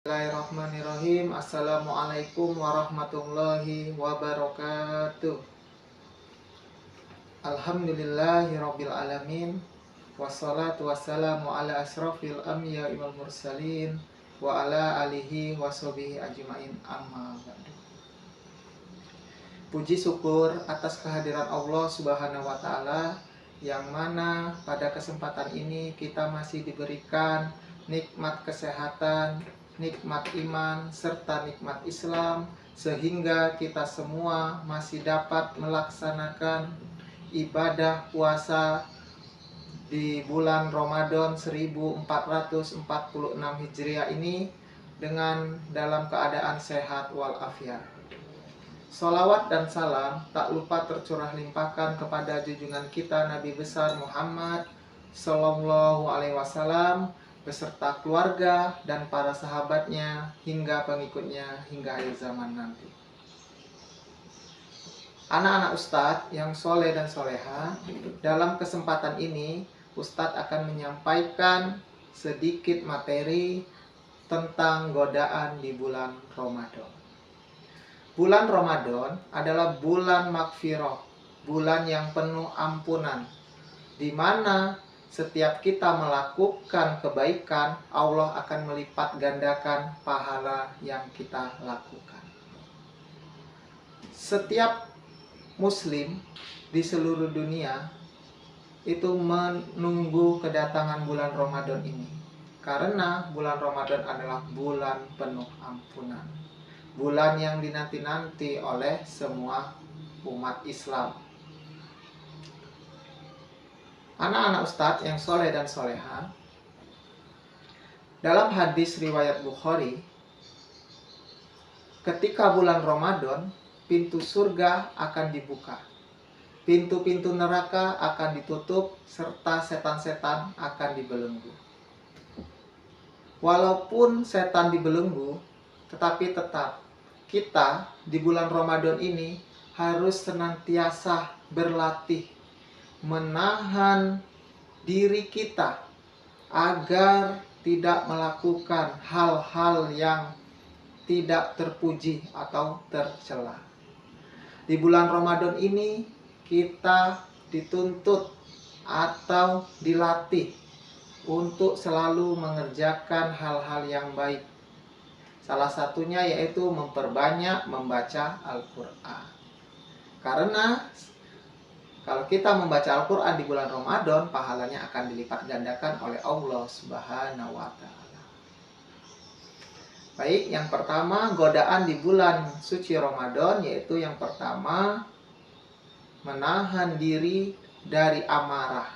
Bismillahirrahmanirrahim. Assalamualaikum warahmatullahi wabarakatuh. Alhamdulillahirabbil alamin. Wassalatu wassalamu ala asrofil anbiya'i wal mursalin wa ala alihi washabihi ajmain, amma ba'du. Puji syukur atas kehadiran Allah Subhanahu wa taala, yang mana pada kesempatan ini kita masih diberikan nikmat kesehatan, nikmat iman, serta nikmat Islam, sehingga kita semua masih dapat melaksanakan ibadah puasa di bulan Ramadan 1446 Hijriah ini dengan dalam keadaan sehat walafiat. Sholawat dan salam tak lupa tercurah limpahkan kepada junjungan kita Nabi besar Muhammad Sallallahu Alaihi Wasallam beserta keluarga dan para sahabatnya hingga pengikutnya hingga akhir zaman nanti. Anak-anak Ustadz yang soleh dan soleha, dalam kesempatan ini Ustadz akan menyampaikan sedikit materi tentang godaan di bulan Ramadan. Bulan Ramadan adalah bulan makfirah, bulan yang penuh ampunan, di mana setiap kita melakukan kebaikan, Allah akan melipat gandakan pahala yang kita lakukan. Setiap muslim di seluruh dunia itu menunggu kedatangan bulan Ramadan ini, karena bulan Ramadan adalah bulan penuh ampunan, bulan yang dinanti-nanti oleh semua umat Islam. Anak-anak Ustadz yang soleh dan soleha, dalam hadis riwayat Bukhari, ketika bulan Ramadan, pintu surga akan dibuka, pintu-pintu neraka akan ditutup, serta setan-setan akan dibelenggu. Walaupun setan dibelenggu, tetapi tetap kita di bulan Ramadan ini harus senantiasa berlatih menahan diri kita agar tidak melakukan hal-hal yang tidak terpuji atau tercela. Di bulan Ramadan ini kita dituntut atau dilatih untuk selalu mengerjakan hal-hal yang baik. Salah satunya yaitu memperbanyak membaca Al-Quran. Karena kalau kita membaca Al-Quran di bulan Ramadan, pahalanya akan dilipat gandakan oleh Allah Subhanahu wa Ta'ala. Baik, yang pertama, godaan di bulan suci Ramadan, yaitu yang pertama, menahan diri dari amarah.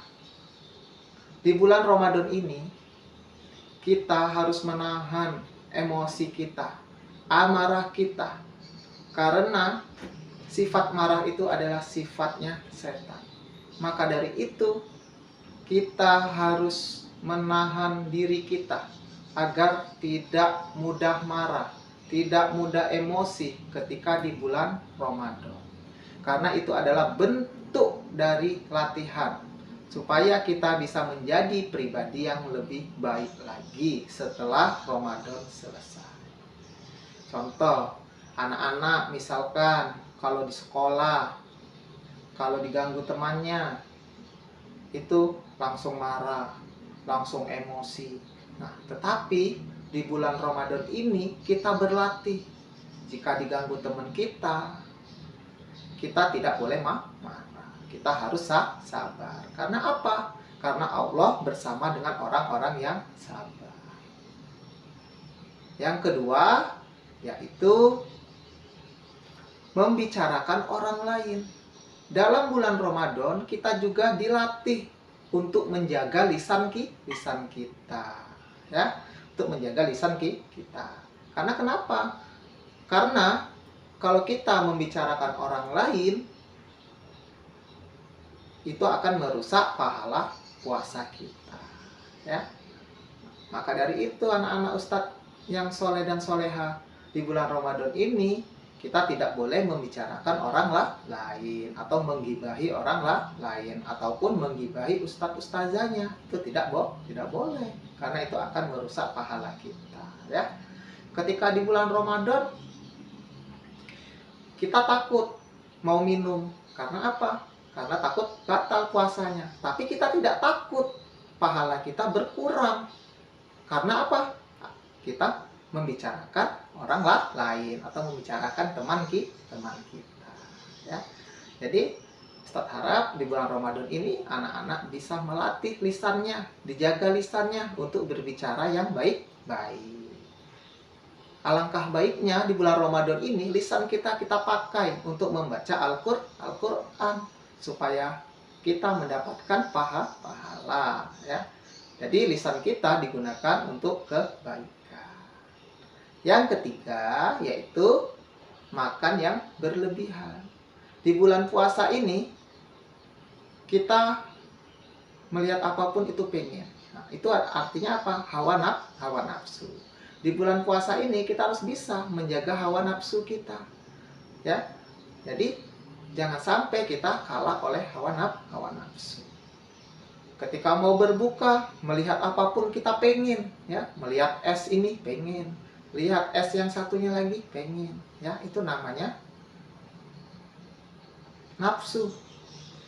Di bulan Ramadan ini, kita harus menahan emosi kita, amarah kita, karena sifat marah itu adalah sifatnya setan. Maka dari itu, kita harus menahan diri kita agar tidak mudah marah, tidak mudah emosi ketika di bulan Ramadan. Karena itu adalah bentuk dari latihan supaya kita bisa menjadi pribadi yang lebih baik lagi setelah Ramadan selesai. Contoh, anak-anak misalkan kalau di sekolah, kalau diganggu temannya, itu langsung marah, langsung emosi. Nah, tetapi di bulan Ramadan ini kita berlatih. Jika diganggu teman kita, kita tidak boleh marah. Kita harus sabar. Karena apa? Karena Allah bersama dengan orang-orang yang sabar. Yang kedua, yaitu membicarakan orang lain. Dalam bulan Ramadan kita juga dilatih untuk menjaga lisan kita, ya, untuk menjaga lisan kita. Karena kenapa? Karena kalau kita membicarakan orang lain, itu akan merusak pahala puasa kita, ya. Maka dari itu anak-anak Ustadz yang soleh dan soleha, di bulan Ramadan ini kita tidak boleh membicarakan orang lain atau menggibahi orang lain ataupun menggibahi ustadz-ustazanya. Itu tidak boleh, karena itu akan merusak pahala kita, ya. Ketika di bulan Ramadan kita takut mau minum. Karena apa? Karena takut batal puasanya. Tapi kita tidak takut pahala kita berkurang. Karena apa? Kita membicarakan orang lain atau membicarakan teman kita. Ya. Jadi Ustaz harap di bulan Ramadan ini anak-anak bisa melatih lisannya, dijaga lisannya untuk berbicara yang baik-baik. Alangkah baiknya di bulan Ramadan ini lisan kita pakai untuk membaca Al-Quran supaya kita mendapatkan pahala, ya. Jadi lisan kita digunakan untuk kebaikan. Yang ketiga yaitu makan yang berlebihan. Di bulan puasa ini kita melihat apapun itu pengen. Nah, itu artinya apa? Hawa nafsu. Di bulan puasa ini kita harus bisa menjaga hawa nafsu kita. Ya. Jadi jangan sampai kita kalah oleh hawa nafsu. Ketika mau berbuka, melihat apapun kita pengen, ya. Melihat es ini pengen, lihat es yang satunya lagi pengen, ya. Itu namanya nafsu,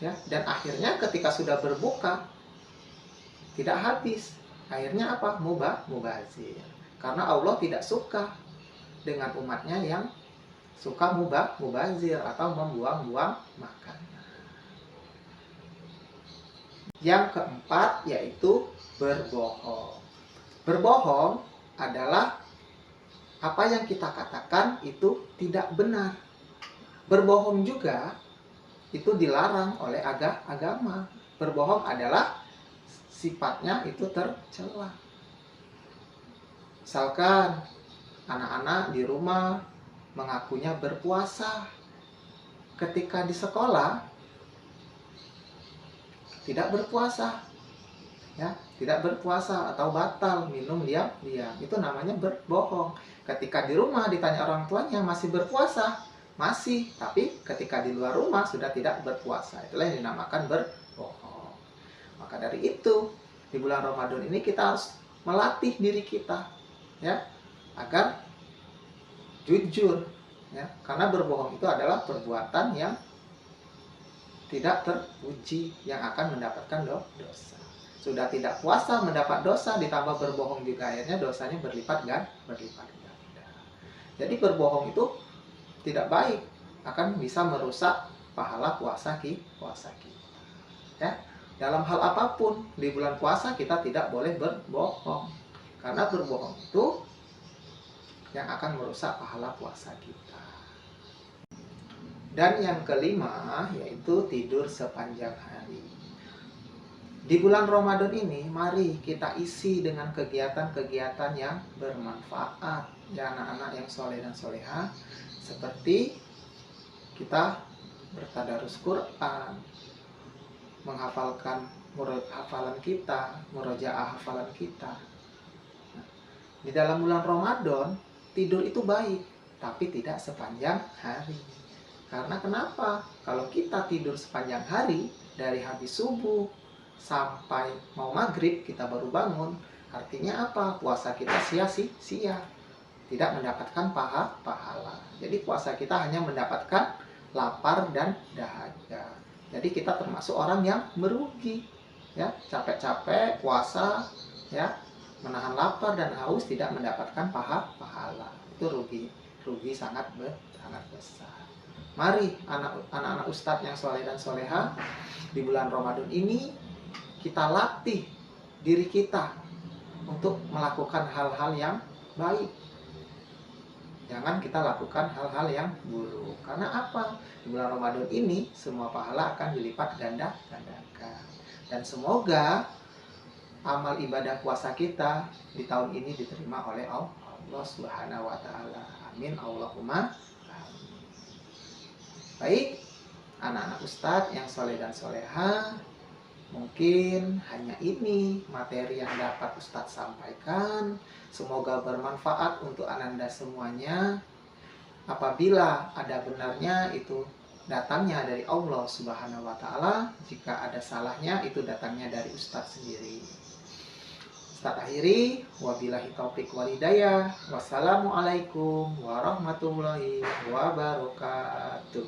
ya. Dan akhirnya ketika sudah berbuka tidak habis. Akhirnya apa? Mubazir. Karena Allah tidak suka dengan umatnya yang suka mubazir atau membuang-buang makanan. Yang keempat yaitu berbohong. Berbohong adalah apa yang kita katakan itu tidak benar. Berbohong juga itu dilarang oleh agama. Berbohong adalah sifatnya itu tercela. Misalkan anak-anak di rumah mengakunya berpuasa, ketika di sekolah tidak berpuasa, ya, tidak berpuasa atau batal minum diam-diam, itu namanya berbohong. Ketika di rumah ditanya orang tuanya masih berpuasa, masih, tapi ketika di luar rumah sudah tidak berpuasa, itulah yang dinamakan berbohong. Maka dari itu di bulan Ramadan ini kita harus melatih diri kita, ya, agar jujur, ya, karena berbohong itu adalah perbuatan yang tidak terpuji, yang akan mendapatkan dosa. Sudah tidak puasa mendapat dosa, ditambah berbohong juga, akhirnya dosanya berlipat ganda. Jadi berbohong itu tidak baik, akan bisa merusak pahala puasa kita. Ya, dalam hal apapun di bulan puasa kita tidak boleh berbohong, karena berbohong itu yang akan merusak pahala puasa kita. Dan yang kelima yaitu tidur sepanjang hari. Di bulan Ramadan ini mari kita isi dengan kegiatan-kegiatan yang bermanfaat, ya anak-anak yang soleh dan soleha, seperti kita bertadarus Quran, menghafalkan hafalan kita, murojaah hafalan kita. Nah, di dalam bulan Ramadan tidur itu baik, tapi tidak sepanjang hari. Karena kenapa? Kalau kita tidur sepanjang hari, dari habis subuh sampai mau maghrib kita baru bangun, artinya apa? Puasa kita sia-sia, tidak mendapatkan pahala. Jadi puasa kita hanya mendapatkan lapar dan dahaga. Jadi kita termasuk orang yang merugi, ya, capek-capek puasa, ya, menahan lapar dan haus tidak mendapatkan pahala. Itu rugi sangat besar. Mari anak-anak ustadz yang soleh dan soleha, di bulan Ramadan ini kita latih diri kita untuk melakukan hal-hal yang baik. Jangan kita lakukan hal-hal yang buruk. Karena apa? Di bulan Ramadan ini semua pahala akan dilipat gandakan. Dan semoga amal ibadah puasa kita di tahun ini diterima oleh Allah Subhanahu wa taala. Amin Allahumma amin. Baik, anak-anak ustadz yang soleh dan soleha, mungkin hanya ini materi yang dapat ustadz sampaikan. Semoga bermanfaat untuk ananda semuanya. Apabila ada benarnya itu datangnya dari Allah Subhanahu wa taala, jika ada salahnya itu datangnya dari ustadz sendiri. Ustaz akhiri, wabillahi taufik walhidayah. Wassalamualaikum warahmatullahi wabarakatuh.